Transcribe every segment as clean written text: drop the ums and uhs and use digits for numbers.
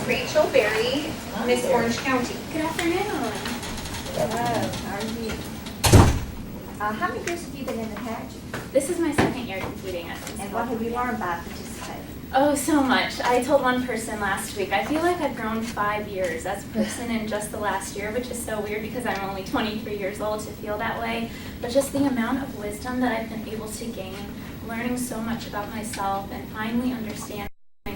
Rachel Berry, Miss Orange County. Good afternoon. Hello, how are you? How many years have you been in the pageant? This is my second year competing at this And what have you learned by participating? Oh, so much. I told one person last week, I feel like I've grown 5 years as a person in just the last year, which is so weird because I'm only 23 years old to feel that way. But just the amount of wisdom that I've been able to gain, learning so much about myself and finally understanding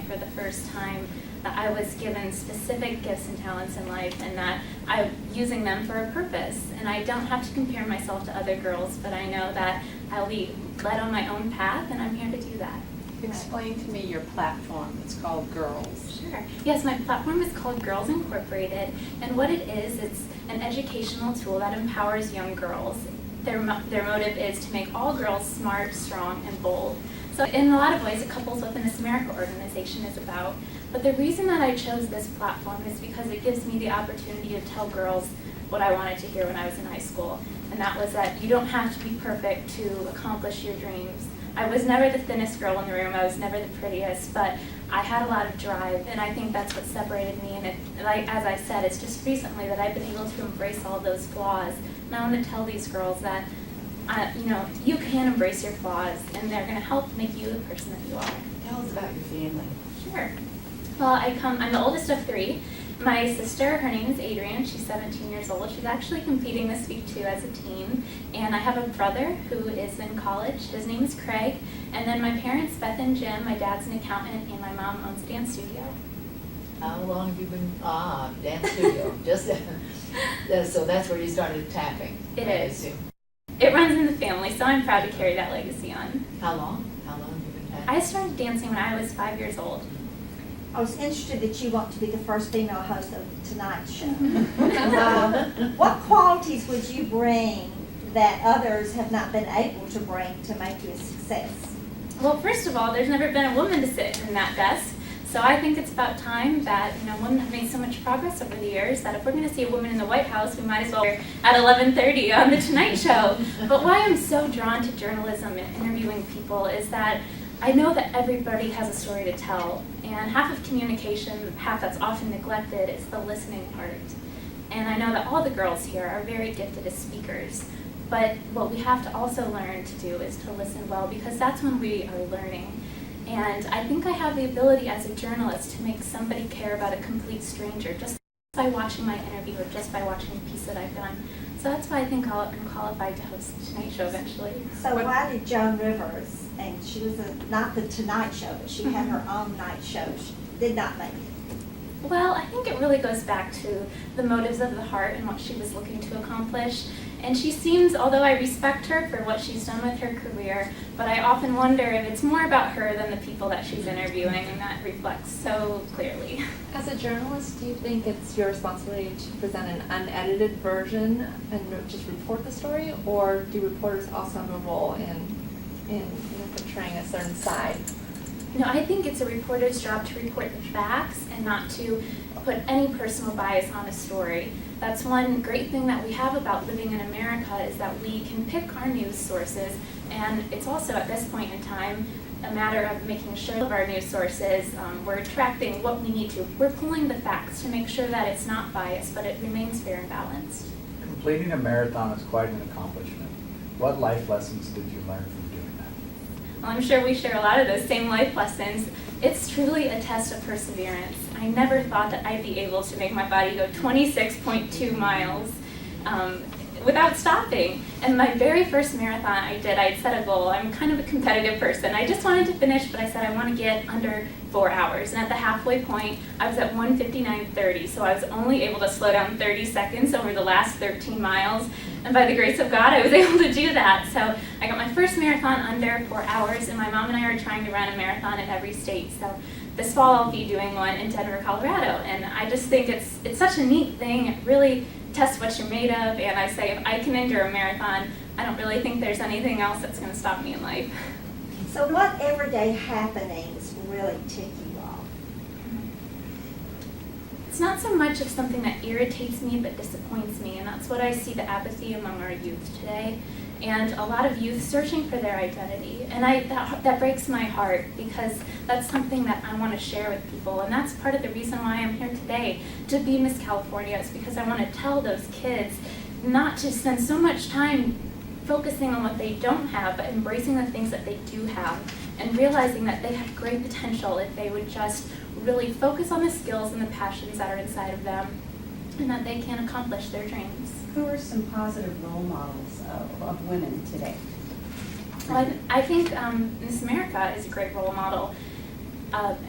for the first time that I was given specific gifts and talents in life and that I'm using them for a purpose. And I don't have to compare myself to other girls, but I know that I'll be led on my own path and I'm here to do that. Explain to me your platform. It's called Girls. Sure. Yes, my platform is called Girls Incorporated, and what it is, it's an educational tool that empowers young girls. Their motive is to make all girls smart, strong, and bold. So in a lot of ways, a Couples with a Miss America organization is about. But the reason that I chose this platform is because it gives me the opportunity to tell girls what I wanted to hear when I was in high school, and that was that you don't have to be perfect to accomplish your dreams. I was never the thinnest girl in the room, I was never the prettiest, but I had a lot of drive, and I think that's what separated me. And as I said, it's just recently that I've been able to embrace all those flaws. And I want to tell these girls that, you can embrace your flaws, and they're going to help make you the person that you are. Tell us about your family. Sure. Well, I'm the oldest of 3. My sister, her name is Adrian, she's 17 years old. She's actually competing this week too as a teen. And I have a brother who is in college. His name is Craig. And then my parents, Beth and Jim, my dad's an accountant, and my mom owns a dance studio. How long have you been, dance studio, so that's where you started tapping? It I is. assume. It runs in the family, so I'm proud to carry that legacy on. How long have you been tapping? I started dancing when I was 5 years old. I was interested that you want to be the first female host of The Tonight Show. Mm-hmm. What qualities would you bring that others have not been able to bring to make you a success? Well, first of all, there's never been a woman to sit in that desk. So I think it's about time that, women have made so much progress over the years that if we're going to see a woman in the White House, we might as well be at 11:30 on The Tonight Show. But why I'm so drawn to journalism and interviewing people is that I know that everybody has a story to tell, and half of communication, half that's often neglected, is the listening part. And I know that all the girls here are very gifted as speakers, but what we have to also learn to do is to listen well, because that's when we are learning. And I think I have the ability as a journalist to make somebody care about a complete stranger just by watching my interview or just by watching a piece that I've done. So that's why I think I'm qualified to host the Tonight Show eventually. So why did Joan Rivers, and she was not the Tonight Show, but she had her own night show, she did not make it? Well, I think it really goes back to the motives of the heart and what she was looking to accomplish. And she seems, although I respect her for what she's done with her career, but I often wonder if it's more about her than the people that she's interviewing, and that reflects so clearly. As a journalist, do you think it's your responsibility to present an unedited version and just report the story, or do reporters also have a role in portraying a certain side? I think it's a reporter's job to report the facts and not to put any personal bias on a story. That's one great thing that we have about living in America, is that we can pick our news sources, and it's also at this point in time a matter of making sure of our news sources, we're attracting what we need to. We're pulling the facts to make sure that it's not biased, but it remains fair and balanced. Completing a marathon is quite an accomplishment. What life lessons did you learn from doing that? Well, I'm sure we share a lot of those same life lessons. It's truly a test of perseverance. I never thought that I'd be able to make my body go 26.2 miles without stopping. And my very first marathon I had set a goal. I'm kind of a competitive person. I just wanted to finish, but I said I want to get under 4 hours. And at the halfway point, I was at 1:59:30, so I was only able to slow down 30 seconds over the last 13 miles. And by the grace of God, I was able to do that. So I got my first marathon under 4 hours, and my mom and I are trying to run a marathon in every state. So this fall I'll be doing one in Denver, Colorado. And I just think it's such a neat thing. It really tests what you're made of. And I say if I can endure a marathon, I don't really think there's anything else that's going to stop me in life. So what everyday happenings really tick you off? It's not so much of something that irritates me but disappoints me, and that's what I see the apathy among our youth today. and a lot of youth searching for their identity. And that breaks my heart, because that's something that I want to share with people, and that's part of the reason why I'm here today to be Miss California, is because I want to tell those kids not to spend so much time focusing on what they don't have, but embracing the things that they do have, and realizing that they have great potential if they would just really focus on the skills and the passions that are inside of them, and that they can accomplish their dreams. Who are some positive role models of women today? Well, I think Miss America is a great role model.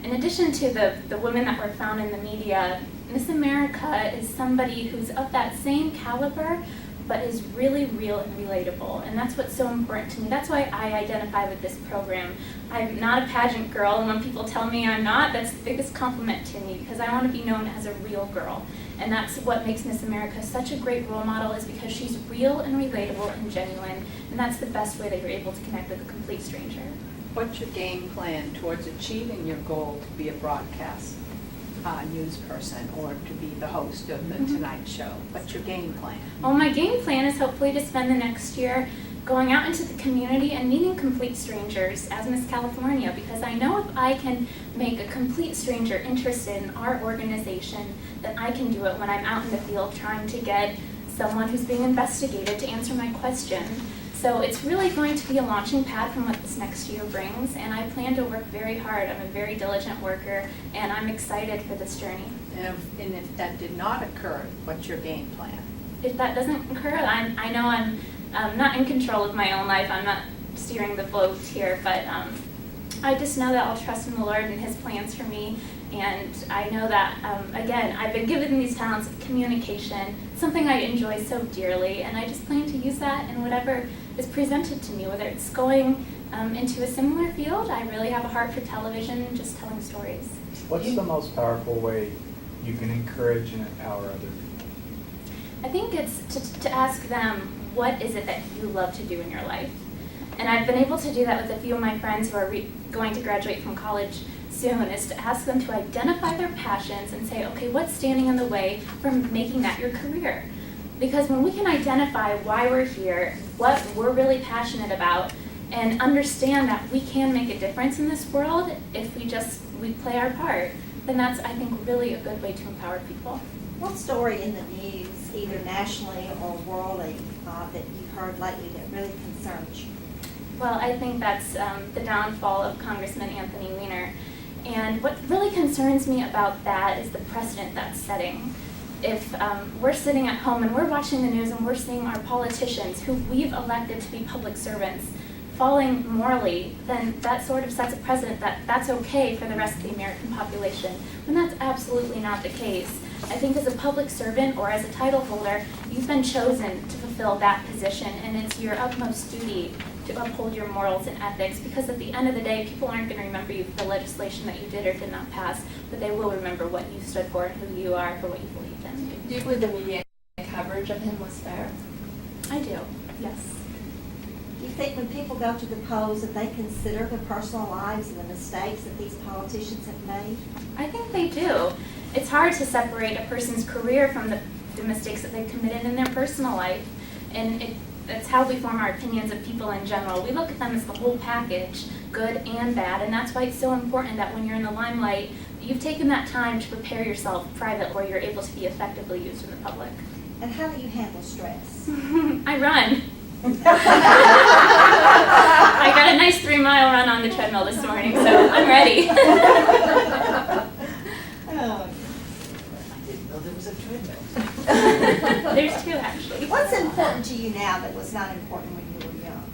In addition to the women that were found in the media, Miss America is somebody who's of that same caliber, but is really real and relatable. And that's what's so important to me. That's why I identify with this program. I'm not a pageant girl, and when people tell me I'm not, that's the biggest compliment to me, because I want to be known as a real girl. And that's what makes Miss America such a great role model, is because she's real and relatable and genuine. And that's the best way that you're able to connect with a complete stranger. What's your game plan towards achieving your goal to be a broadcast news person or to be the host of the Tonight Show? What's your game plan? Well, my game plan is hopefully to spend the next year going out into the community and meeting complete strangers as Miss California, because I know if I can make a complete stranger interested in our organization, then I can do it when I'm out in the field trying to get someone who's being investigated to answer my question. So it's really going to be a launching pad from what this next year brings, and I plan to work very hard. I'm a very diligent worker, and I'm excited for this journey. And if that did not occur, what's your game plan? If that doesn't occur, I know I'm not in control of my own life. I'm not steering the boat here, but I just know that I'll trust in the Lord and His plans for me. And I know that, again, I've been given these talents of communication, something I enjoy so dearly, and I just plan to use that in whatever is presented to me, whether it's going into a similar field. I really have a heart for television and just telling stories. What's the most powerful way you can encourage and empower other people? I think it's to ask them, what is it that you love to do in your life? And I've been able to do that with a few of my friends who are going to graduate from college soon, is to ask them to identify their passions and say, okay, what's standing in the way from making that your career? Because when we can identify why we're here, what we're really passionate about, and understand that we can make a difference in this world if we play our part, then that's, I think, really a good way to empower people. What story in the news, either nationally or worldly, that you've heard lately that really concerns you? Well, I think that's the downfall of Congressman Anthony Weiner. And what really concerns me about that is the precedent that's setting. If we're sitting at home and we're watching the news and we're seeing our politicians who we've elected to be public servants falling morally, then that sort of sets a precedent that that's okay for the rest of the American population, when that's absolutely not the case. I think as a public servant or as a title holder, you've been chosen to fulfill that position, and it's your utmost duty to uphold your morals and ethics, because at the end of the day, people aren't going to remember you for the legislation that you did or did not pass, but they will remember what you stood for and who you are for what you believed in. Do you believe the media coverage of him was fair? I do, yes. Do you think when people go to the polls that they consider their personal lives and the mistakes that these politicians have made? I think they do. It's hard to separate a person's career from the mistakes that they've committed in their personal life, and that's how we form our opinions of people in general. We look at them as the whole package, good and bad, and that's why it's so important that when you're in the limelight, you've taken that time to prepare yourself private where you're able to be effectively used in the public. And how do you handle stress? I run. I got a nice 3-mile run on the treadmill this morning, so I'm ready. Oh. I didn't know there was a treadmill. There's 2 actually. What's important to you now that was not important when you were young?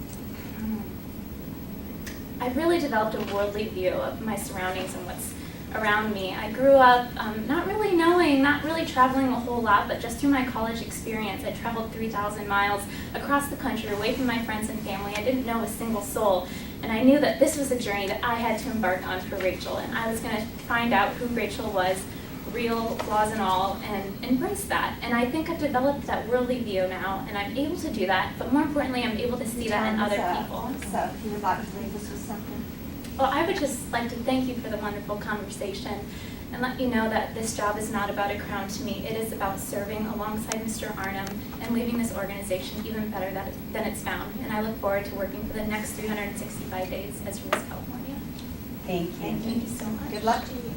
I've really developed a worldly view of my surroundings and what's around me. I grew up not really traveling a whole lot, but just through my college experience, I traveled 3,000 miles across the country away from my friends and family. I didn't know a single soul, and I knew that this was a journey that I had to embark on for Rachel, and I was going to find out who Rachel was, real flaws and all, and embrace that. And I think I've developed that worldly view now, and I'm able to do that, but more importantly, I'm able to see that in other people. So if you would like to leave us with something. Well, I would just like to thank you for the wonderful conversation. and let you know that this job is not about a crown to me. It is about serving alongside Mr. Arnhem and leaving this organization even better than it's found. And I look forward to working for the next 365 days as your Miss California. Thank you. Thank you. Thank you so much. Good luck to you.